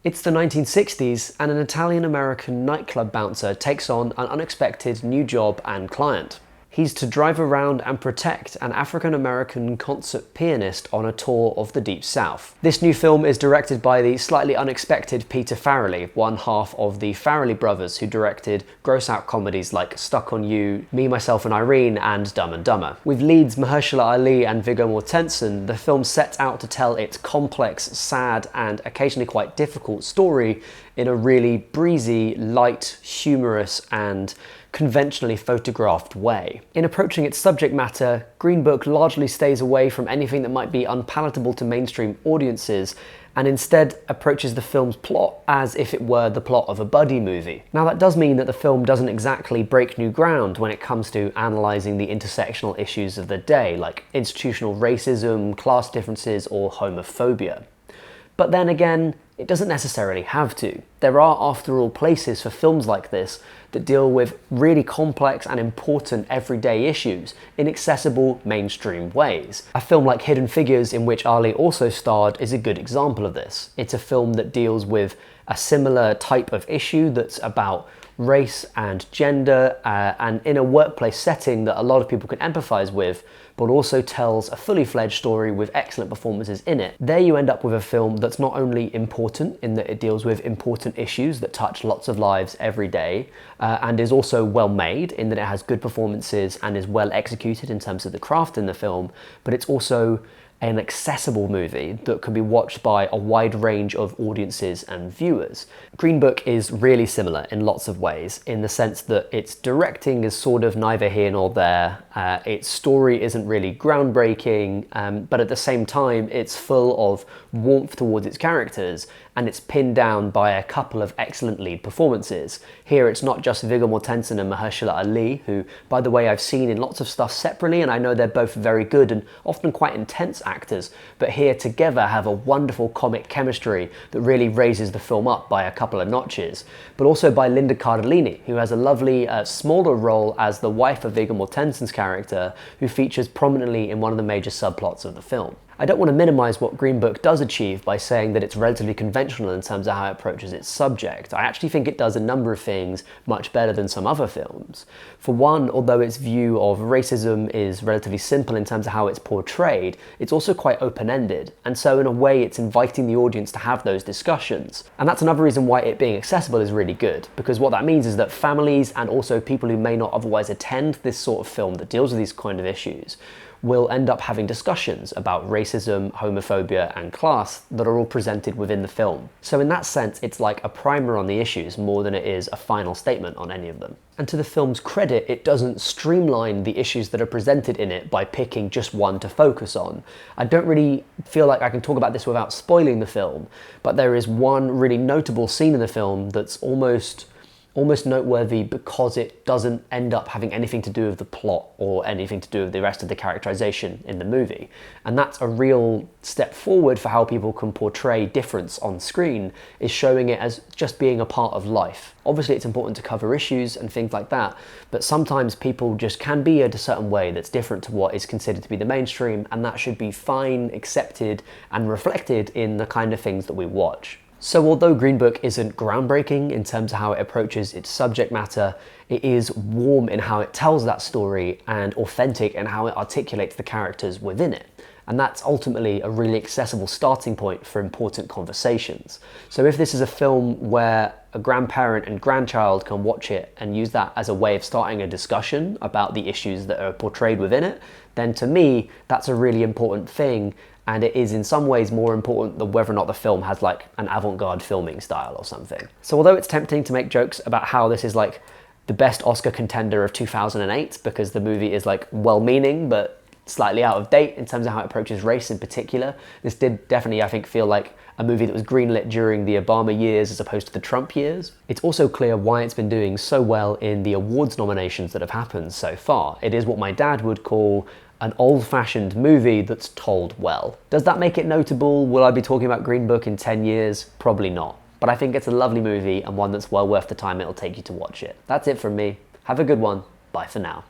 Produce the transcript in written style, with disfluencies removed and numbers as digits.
It's the 1960s, and an Italian-American nightclub bouncer takes on an unexpected new job and client. He's to drive around and protect an African-American concert pianist on a tour of the Deep South. This new film is directed by the slightly unexpected Peter Farrelly, one half of the Farrelly brothers who directed gross-out comedies like Stuck on You, Me, Myself and Irene, and Dumb and Dumber. With leads Mahershala Ali and Viggo Mortensen, the film sets out to tell its complex, sad, and occasionally quite difficult story in a really breezy, light, humorous, and conventionally photographed way. In approaching its subject matter, Green Book largely stays away from anything that might be unpalatable to mainstream audiences, and instead approaches the film's plot as if it were the plot of a buddy movie. Now that does mean that the film doesn't exactly break new ground when it comes to analysing the intersectional issues of the day, like institutional racism, class differences, or homophobia. But then again, it doesn't necessarily have to. There are, after all, places for films like this that deal with really complex and important everyday issues in accessible, mainstream ways. A film like Hidden Figures, in which Ali also starred, is a good example of this. It's a film that deals with a similar type of issue that's about race and gender, and in a workplace setting that a lot of people can empathise with, but also tells a fully fledged story with excellent performances in it. There you end up with a film that's not only important in that it deals with important issues that touch lots of lives every day, and is also well made in that it has good performances and is well executed in terms of the craft in the film, but it's also an accessible movie that can be watched by a wide range of audiences and viewers. Green Book is really similar in lots of ways, in the sense that its directing is sort of neither here nor there, its story isn't really groundbreaking, but at the same time it's full of warmth towards its characters, and it's pinned down by a couple of excellent lead performances. Here it's not just Viggo Mortensen and Mahershala Ali, who, by the way, I've seen in lots of stuff separately, and I know they're both very good and often quite intense actors, but here together have a wonderful comic chemistry that really raises the film up by a couple of notches, but also by Linda Cardellini, who has a lovely smaller role as the wife of Viggo Mortensen's character, who features prominently in one of the major subplots of the film. I don't want to minimise what Green Book does achieve by saying that it's relatively conventional in terms of how it approaches its subject. I actually think it does a number of things much better than some other films. For one, although its view of racism is relatively simple in terms of how it's portrayed, it's also quite open-ended, and so in a way it's inviting the audience to have those discussions. And that's another reason why it being accessible is really good, because what that means is that families and also people who may not otherwise attend this sort of film that deals with these kind of issues will end up having discussions about racism, homophobia, and class that are all presented within the film. So in that sense, it's like a primer on the issues more than it is a final statement on any of them. And to the film's credit, it doesn't streamline the issues that are presented in it by picking just one to focus on. I don't really feel like I can talk about this without spoiling the film, but there is one really notable scene in the film that's almost noteworthy because it doesn't end up having anything to do with the plot or anything to do with the rest of the characterization in the movie. And that's a real step forward for how people can portray difference on screen, is showing it as just being a part of life. Obviously it's important to cover issues and things like that, but sometimes people just can be in a certain way that's different to what is considered to be the mainstream, and that should be fine, accepted, and reflected in the kind of things that we watch. So although Green Book isn't groundbreaking in terms of how it approaches its subject matter, it is warm in how it tells that story and authentic in how it articulates the characters within it. And that's ultimately a really accessible starting point for important conversations. So if this is a film where a grandparent and grandchild can watch it and use that as a way of starting a discussion about the issues that are portrayed within it, then to me, that's a really important thing. And it is in some ways more important than whether or not the film has like an avant-garde filming style or something. So although it's tempting to make jokes about how this is like the best Oscar contender of 2008 because the movie is like well-meaning but slightly out of date in terms of how it approaches race in particular, this did definitely, I think, feel like a movie that was greenlit during the Obama years as opposed to the Trump years. It's also clear why it's been doing so well in the awards nominations that have happened so far. It is what my dad would call an old-fashioned movie that's told well. Does that make it notable? Will I be talking about Green Book in 10 years? Probably not. But I think it's a lovely movie and one that's well worth the time it'll take you to watch it. That's it from me. Have a good one. Bye for now.